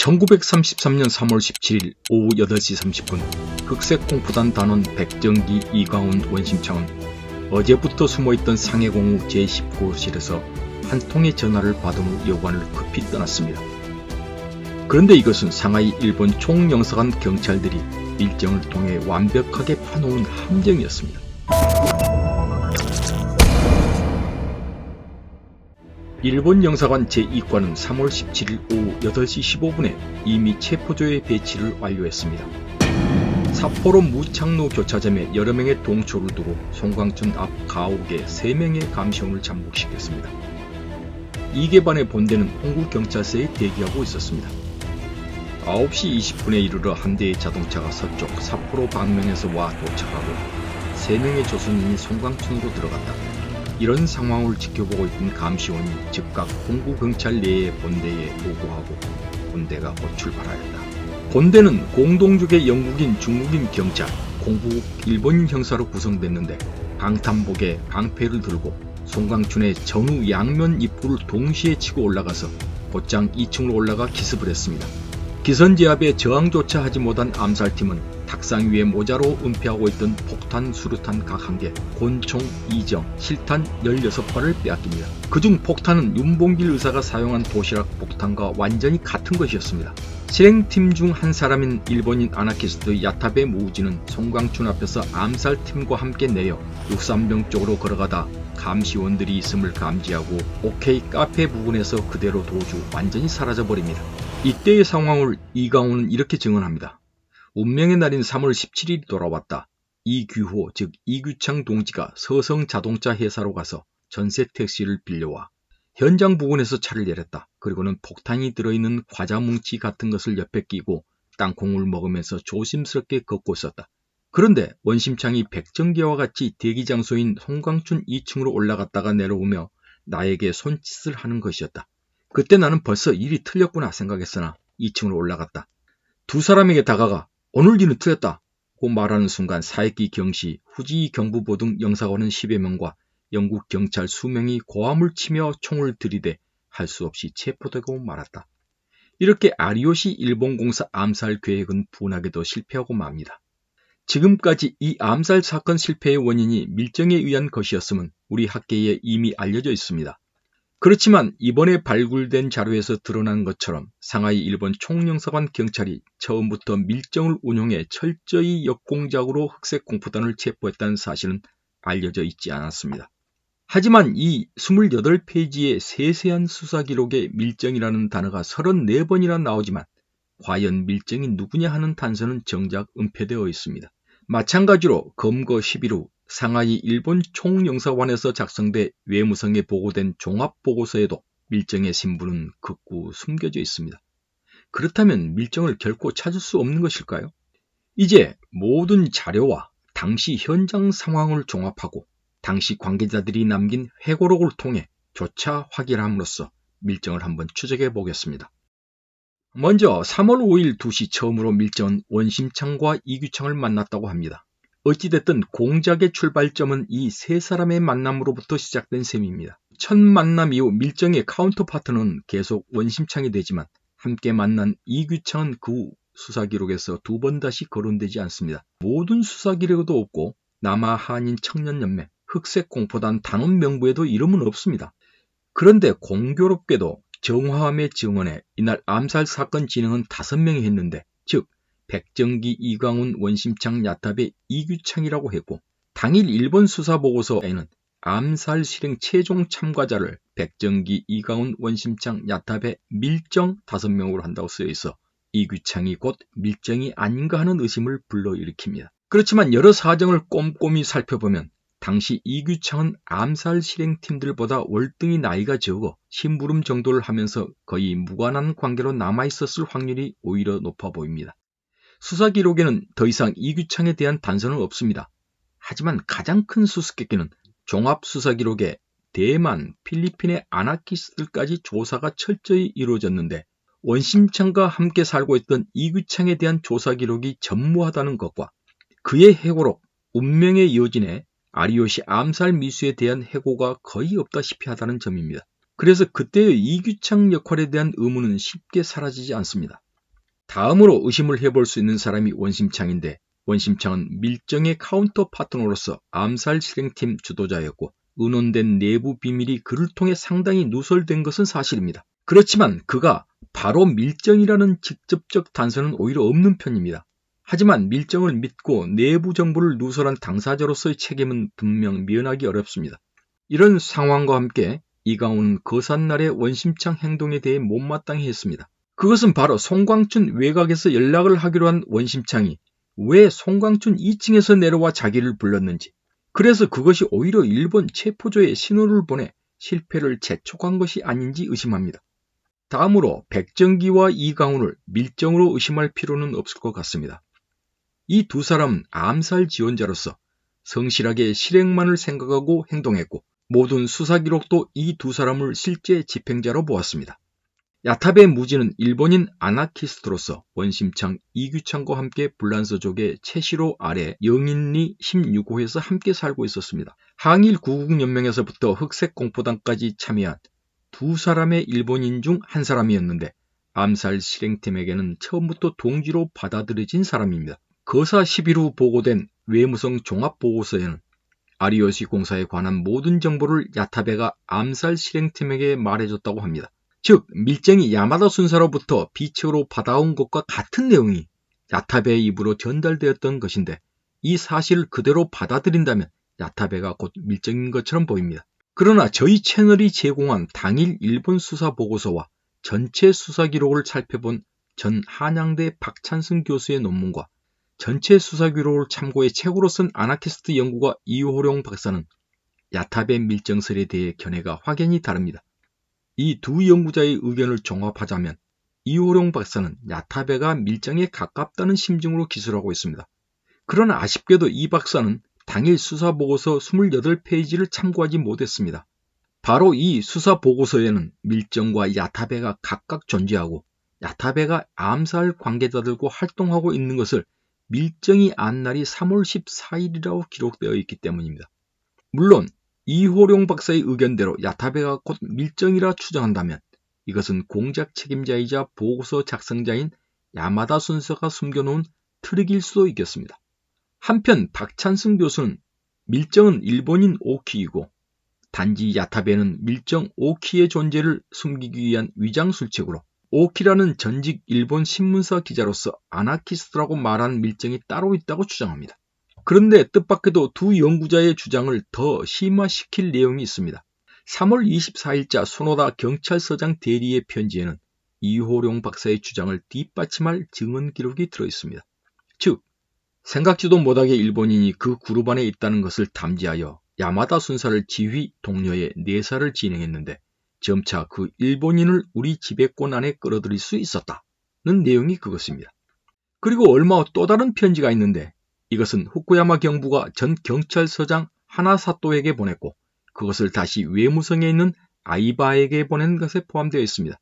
1933년 3월 17일 오후 8시 30분 흑색공포단 단원 백정기 이강훈 원심창은 어제부터 숨어있던 상해공우 제19호실에서 한 통의 전화를 받은 후 여관을 급히 떠났습니다. 그런데 이것은 상하이 일본 총영사관 경찰들이 밀정을 통해 완벽하게 파놓은 함정이었습니다. 일본 영사관 제2과는 3월 17일 오후 8시 15분에 이미 체포조의 배치를 완료했습니다. 삿포로 무창로 교차점에 여러 명의 동초를 두고 송광춘 앞 가옥에 3명의 감시원을 잠복시켰습니다. 이계반의 본대는 홍구경찰서에 대기하고 있었습니다. 9시 20분에 이르러 한 대의 자동차가 서쪽 삿포로 방면에서 와 도착하고 3명의 조선인이 송광춘으로 들어갔다. 이런 상황을 지켜보고 있던 감시원이 즉각 홍구경찰 내의 본대에 보고하고 본대가 곧 출발하였다. 본대는 공동주계 영국인, 중국인 경찰, 공부국 일본인 형사로 구성됐는데 방탄복에 방패를 들고 송광춘의 전후 양면 입구를 동시에 치고 올라가서 곧장 2층으로 올라가 기습을 했습니다. 기선제압에 저항조차 하지 못한 암살팀은 탁상 위에 모자로 은폐하고 있던 폭탄, 수류탄 각 1개, 권총 2정, 실탄 16발을 빼앗깁니다. 그중 폭탄은 윤봉길 의사가 사용한 도시락 폭탄과 완전히 같은 것이었습니다. 실행팀 중 한 사람인 일본인 아나키스트 야타베 무우지는 송광춘 앞에서 암살팀과 함께 내려 63병 쪽으로 걸어가다 감시원들이 있음을 감지하고 오케이 카페 부근에서 그대로 도주 완전히 사라져버립니다. 이때의 상황을 이강훈은 이렇게 증언합니다. 운명의 날인 3월 17일이 돌아왔다. 이규호 즉 이규창 동지가 서성 자동차 회사로 가서 전세 택시를 빌려와 현장 부근에서 차를 내렸다. 그리고는 폭탄이 들어있는 과자 뭉치 같은 것을 옆에 끼고 땅콩을 먹으면서 조심스럽게 걷고 있었다. 그런데 원심창이 백정기와 같이 대기 장소인 송광춘 2층으로 올라갔다가 내려오며 나에게 손짓을 하는 것이었다. 그때 나는 벌써 일이 틀렸구나 생각했으나 2층으로 올라갔다. 두 사람에게 다가가 오늘 일은 틀렸다 고 말하는 순간 사익기 경시, 후지 경부보 등 영사관원 10여 명과 영국 경찰 수명이 고함을 치며 총을 들이대 할 수 없이 체포되고 말았다. 이렇게 아리요시 일본공사 암살 계획은 분하게도 실패하고 맙니다. 지금까지 이 암살 사건 실패의 원인이 밀정에 의한 것이었음은 우리 학계에 이미 알려져 있습니다. 그렇지만 이번에 발굴된 자료에서 드러난 것처럼 상하이 일본 총영사관 경찰이 처음부터 밀정을 운용해 철저히 역공작으로 흑색공포단을 체포했다는 사실은 알려져 있지 않았습니다. 하지만 이 28페이지의 세세한 수사기록에 밀정이라는 단어가 34번이나 나오지만 과연 밀정이 누구냐 하는 단서는 정작 은폐되어 있습니다. 마찬가지로 검거 10일 후 상하이 일본 총영사관에서 작성돼 외무성에 보고된 종합보고서에도 밀정의 신분은 극구 숨겨져 있습니다. 그렇다면 밀정을 결코 찾을 수 없는 것일까요? 이제 모든 자료와 당시 현장 상황을 종합하고 당시 관계자들이 남긴 회고록을 통해 조차 확인함으로써 밀정을 한번 추적해 보겠습니다. 먼저 3월 5일 2시 처음으로 밀정은 원심창과 이규창을 만났다고 합니다. 어찌됐든 공작의 출발점은 이 세 사람의 만남으로부터 시작된 셈입니다. 첫 만남 이후 밀정의 카운터파트는 계속 원심창이 되지만 함께 만난 이규창은 그 후 수사기록에서 2번 다시 거론되지 않습니다. 모든 수사기록에도 없고 남아 한인 청년연맹, 흑색공포단 단원 명부에도 이름은 없습니다. 그런데 공교롭게도 정화함의 증언에 이날 암살 사건 진행은 5명이 했는데 즉 백정기, 이강훈, 원심창, 야타베, 이규창이라고 했고 당일 일본 수사보고서에는 암살 실행 최종 참가자를 백정기, 이강훈, 원심창, 야타베, 밀정 5명으로 한다고 쓰여있어 이규창이 곧 밀정이 아닌가 하는 의심을 불러일으킵니다. 그렇지만 여러 사정을 꼼꼼히 살펴보면 당시 이규창은 암살 실행팀들보다 월등히 나이가 적어 심부름 정도를 하면서 거의 무관한 관계로 남아있었을 확률이 오히려 높아 보입니다. 수사 기록에는 더 이상 이규창에 대한 단서는 없습니다. 하지만 가장 큰 수수께끼는 종합 수사 기록에 대만, 필리핀의 아나키스트들까지 조사가 철저히 이루어졌는데 원심창과 함께 살고 있던 이규창에 대한 조사 기록이 전무하다는 것과 그의 해고록 운명의 여진에 아리요시 암살 미수에 대한 해고가 거의 없다시피 하다는 점입니다. 그래서 그때의 이규창 역할에 대한 의문은 쉽게 사라지지 않습니다. 다음으로 의심을 해볼 수 있는 사람이 원심창인데, 원심창은 밀정의 카운터 파트너로서 암살 실행팀 주도자였고 은원된 내부 비밀이 그를 통해 상당히 누설된 것은 사실입니다. 그렇지만 그가 바로 밀정이라는 직접적 단서는 오히려 없는 편입니다. 하지만 밀정을 믿고 내부 정보를 누설한 당사자로서의 책임은 분명 면하기 어렵습니다. 이런 상황과 함께 이강훈은 거삿날의 원심창 행동에 대해 못마땅해 했습니다. 그것은 바로 송광춘 외곽에서 연락을 하기로 한 원심창이 왜 송광춘 2층에서 내려와 자기를 불렀는지, 그래서 그것이 오히려 일본 체포조에 신호를 보내 실패를 재촉한 것이 아닌지 의심합니다. 다음으로 백정기와 이강훈을 밀정으로 의심할 필요는 없을 것 같습니다. 이 두 사람은 암살 지원자로서 성실하게 실행만을 생각하고 행동했고 모든 수사 기록도 이 두 사람을 실제 집행자로 보았습니다. 야타베 무지는 일본인 아나키스트로서 원심창, 이규창과 함께 불란서족의 채시로 아래 영인리 16호에서 함께 살고 있었습니다. 항일 구국연맹에서부터 흑색공포당까지 참여한 두 사람의 일본인 중 한 사람이었는데 암살 실행팀에게는 처음부터 동지로 받아들여진 사람입니다. 거사 10일 후 보고된 외무성 종합보고서에는 아리요시 공사에 관한 모든 정보를 야타베가 암살 실행팀에게 말해줬다고 합니다. 즉 밀정이 야마다 순사로부터 비책으로 받아온 것과 같은 내용이 야타베의 입으로 전달되었던 것인데 이 사실을 그대로 받아들인다면 야타베가 곧 밀정인 것처럼 보입니다. 그러나 저희 채널이 제공한 당일 일본 수사 보고서와 전체 수사 기록을 살펴본 전 한양대 박찬승 교수의 논문과 전체 수사 기록을 참고해 책으로 쓴 아나키스트 연구가 이호룡 박사는 야타베 밀정설에 대해 견해가 확연히 다릅니다. 이 두 연구자의 의견을 종합하자면 이호룡 박사는 야타베가 밀정에 가깝다는 심증으로 기술하고 있습니다. 그러나 아쉽게도 이 박사는 당일 수사보고서 28페이지를 참고하지 못했습니다. 바로 이 수사보고서에는 밀정과 야타베가 각각 존재하고 야타베가 암살 관계자들과 활동하고 있는 것을 밀정이 안 날이 3월 14일이라고 기록되어 있기 때문입니다. 물론 이호룡 박사의 의견대로 야타베가 곧 밀정이라 추정한다면 이것은 공작 책임자이자 보고서 작성자인 야마다 순서가 숨겨놓은 트릭일 수도 있겠습니다. 한편 박찬승 교수는 밀정은 일본인 오키이고 단지 야타베는 밀정 오키의 존재를 숨기기 위한 위장술책으로 오키라는 전직 일본 신문사 기자로서 아나키스트라고 말한 밀정이 따로 있다고 주장합니다. 그런데 뜻밖에도 두 연구자의 주장을 더 심화시킬 내용이 있습니다. 3월 24일자 소노다 경찰서장 대리의 편지에는 이호룡 박사의 주장을 뒷받침할 증언 기록이 들어있습니다. 즉, 생각지도 못하게 일본인이 그 그룹 안에 있다는 것을 탐지하여 야마다 순사를 지휘 독려해 내사를 진행했는데 점차 그 일본인을 우리 지배권 안에 끌어들일 수 있었다는 내용이 그것입니다. 그리고 얼마 후 또 다른 편지가 있는데 이것은 후쿠야마 경부가 전 경찰서장 하나사토에게 보냈고 그것을 다시 외무성에 있는 아이바에게 보낸 것에 포함되어 있습니다.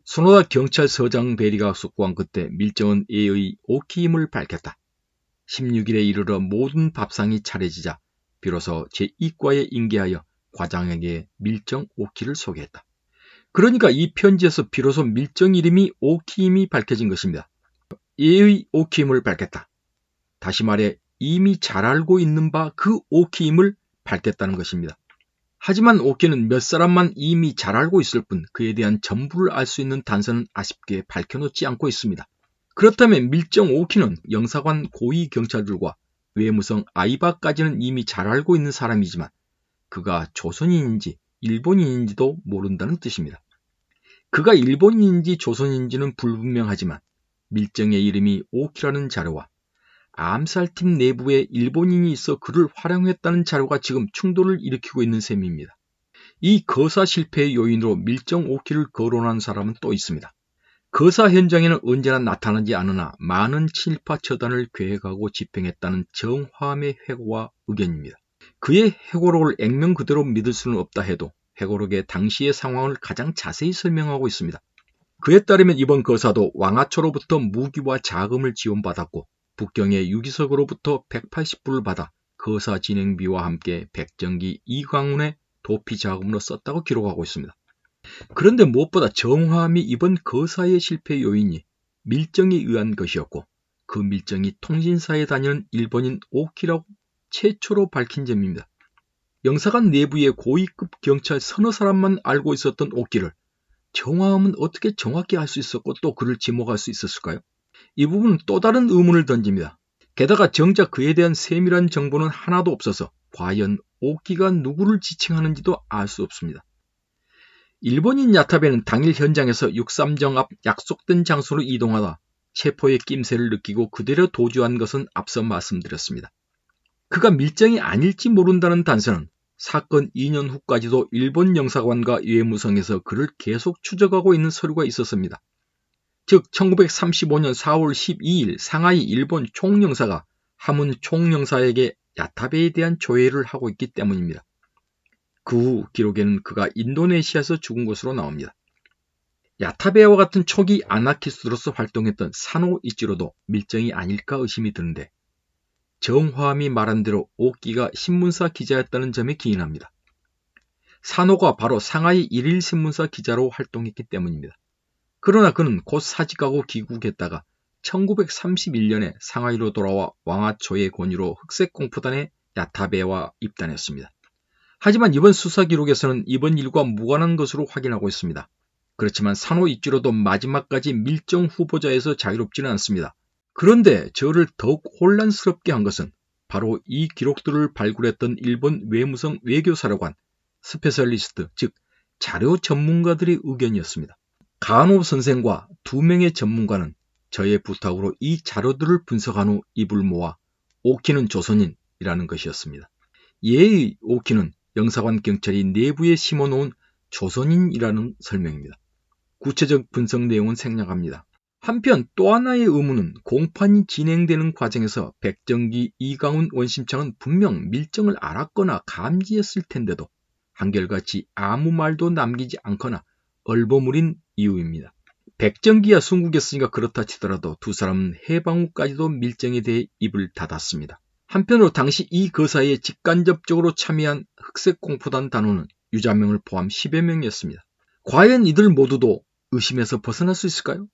소노다 경찰서장 대리가 숙고한 그때 밀정은 A의 오키임을 밝혔다. 16일에 이르러 모든 밥상이 차려지자 비로소 제2과에 인계하여 과장에게 밀정 오키를 소개했다. 그러니까 이 편지에서 비로소 밀정 이름이 오키임이 밝혀진 것입니다. A의 오키임을 밝혔다. 다시 말해 이미 잘 알고 있는 바 그 오키임을 밝혔다는 것입니다. 하지만 오키는 몇 사람만 이미 잘 알고 있을 뿐 그에 대한 전부를 알 수 있는 단서는 아쉽게 밝혀놓지 않고 있습니다. 그렇다면 밀정 오키는 영사관 고위 경찰들과 외무성 아이바까지는 이미 잘 알고 있는 사람이지만 그가 조선인인지 일본인인지도 모른다는 뜻입니다. 그가 일본인인지 조선인지는 불분명하지만 밀정의 이름이 오키라는 자료와 암살팀 내부에 일본인이 있어 그를 활용했다는 자료가 지금 충돌을 일으키고 있는 셈입니다. 이 거사 실패의 요인으로 밀정 오키를 거론한 사람은 또 있습니다. 거사 현장에는 언제나 나타나지 않으나 많은 친일파 처단을 계획하고 집행했다는 정화암의 회고와 의견입니다. 그의 회고록을 액면 그대로 믿을 수는 없다 해도 회고록의 당시의 상황을 가장 자세히 설명하고 있습니다. 그에 따르면 이번 거사도 왕하초로부터 무기와 자금을 지원받았고 북경의 유기석으로부터 180불을 받아 거사 진행비와 함께 백정기 이강훈의 도피 자금으로 썼다고 기록하고 있습니다. 그런데 무엇보다 정화암이 이번 거사의 실패 요인이 밀정에 의한 것이었고 그 밀정이 통신사에 다니는 일본인 오키라고 최초로 밝힌 점입니다. 영사관 내부의 고위급 경찰 서너 사람만 알고 있었던 오키를 정화음은 어떻게 정확히 알 수 있었고 또 그를 지목할 수 있었을까요? 이 부분은 또 다른 의문을 던집니다. 게다가 정작 그에 대한 세밀한 정보는 하나도 없어서 과연 오키가 누구를 지칭하는지도 알 수 없습니다. 일본인 야타베는 당일 현장에서 6.3정 앞 약속된 장소로 이동하다 체포의 낌새를 느끼고 그대로 도주한 것은 앞서 말씀드렸습니다. 그가 밀정이 아닐지 모른다는 단서는 사건 2년 후까지도 일본 영사관과 외무성에서 그를 계속 추적하고 있는 서류가 있었습니다. 즉 1935년 4월 12일 상하이 일본 총영사가 하문 총영사에게 야타베에 대한 조회를 하고 있기 때문입니다. 그 후 기록에는 그가 인도네시아에서 죽은 것으로 나옵니다. 야타베와 같은 초기 아나키스트로서 활동했던 사노 이치로도 밀정이 아닐까 의심이 드는데 정화암이 말한 대로 오키가 신문사 기자였다는 점에 기인합니다. 사노가 바로 상하이 일일 신문사 기자로 활동했기 때문입니다. 그러나 그는 곧 사직하고 귀국했다가 1931년에 상하이로 돌아와 왕아초의 권유로 흑색공포단의 야타베와 입단했습니다. 하지만 이번 수사 기록에서는 이번 일과 무관한 것으로 확인하고 있습니다. 그렇지만 사노 이치로도 마지막까지 밀정 후보자에서 자유롭지는 않습니다. 그런데 저를 더욱 혼란스럽게 한 것은 바로 이 기록들을 발굴했던 일본 외무성 외교사령관, 스페셜리스트, 즉 자료 전문가들의 의견이었습니다. 가노 선생과 2명의 전문가는 저의 부탁으로 이 자료들을 분석한 후 입을 모아 오키는 조선인이라는 것이었습니다. 예의 오키는 영사관 경찰이 내부에 심어놓은 조선인이라는 설명입니다. 구체적 분석 내용은 생략합니다. 한편 또 하나의 의문은 공판이 진행되는 과정에서 백정기, 이강훈 원심창은 분명 밀정을 알았거나 감지했을 텐데도 한결같이 아무 말도 남기지 않거나 얼버무린 이유입니다. 백정기야 순국이었으니까 그렇다 치더라도 두 사람은 해방 후까지도 밀정에 대해 입을 닫았습니다. 한편으로 당시 이 거사에 직간접적으로 참여한 흑색공포단 단원은 유자명을 포함 10여 명이었습니다. 과연 이들 모두도 의심에서 벗어날 수 있을까요?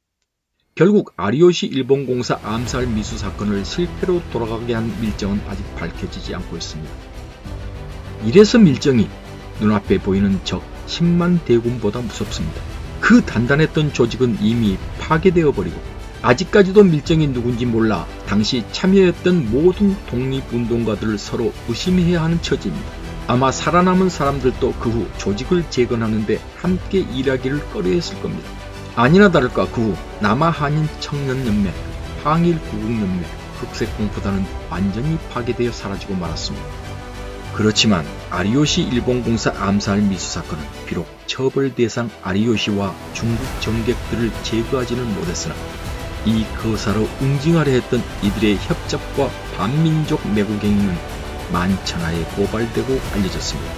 결국 아리요시 일본공사 암살 미수 사건을 실패로 돌아가게 한 밀정은 아직 밝혀지지 않고 있습니다. 이래서 밀정이 눈앞에 보이는 적 10만 대군보다 무섭습니다. 그 단단했던 조직은 이미 파괴되어 버리고 아직까지도 밀정이 누군지 몰라 당시 참여했던 모든 독립운동가들을 서로 의심해야 하는 처지입니다. 아마 살아남은 사람들도 그 후 조직을 재건하는데 함께 일하기를 꺼려했을 겁니다. 아니나 다를까 그 후 남아한인 청년연맹, 항일구국연맹, 흑색공포단은 완전히 파괴되어 사라지고 말았습니다. 그렇지만 아리요시 일본공사 암살 미수사건은 비록 처벌 대상 아리요시와 중국 정객들을 제거하지는 못했으나 이 거사로 응징하려 했던 이들의 협잡과 반민족 매국 행위는 만천하에 고발되고 알려졌습니다.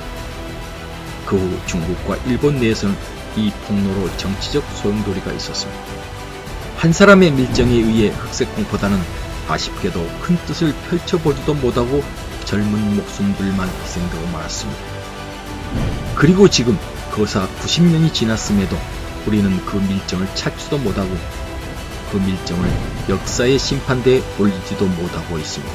그 후 중국과 일본 내에서는 이 폭로로 정치적 소용돌이가 있었습니다. 한 사람의 밀정에 의해 흑색공포단은 아쉽게도 큰 뜻을 펼쳐보지도 못하고 젊은 목숨들만 희생되고 말았습니다. 그리고 지금 거사 90년이 지났음에도 우리는 그 밀정을 찾지도 못하고 그 밀정을 역사의 심판대에 올리지도 못하고 있습니다.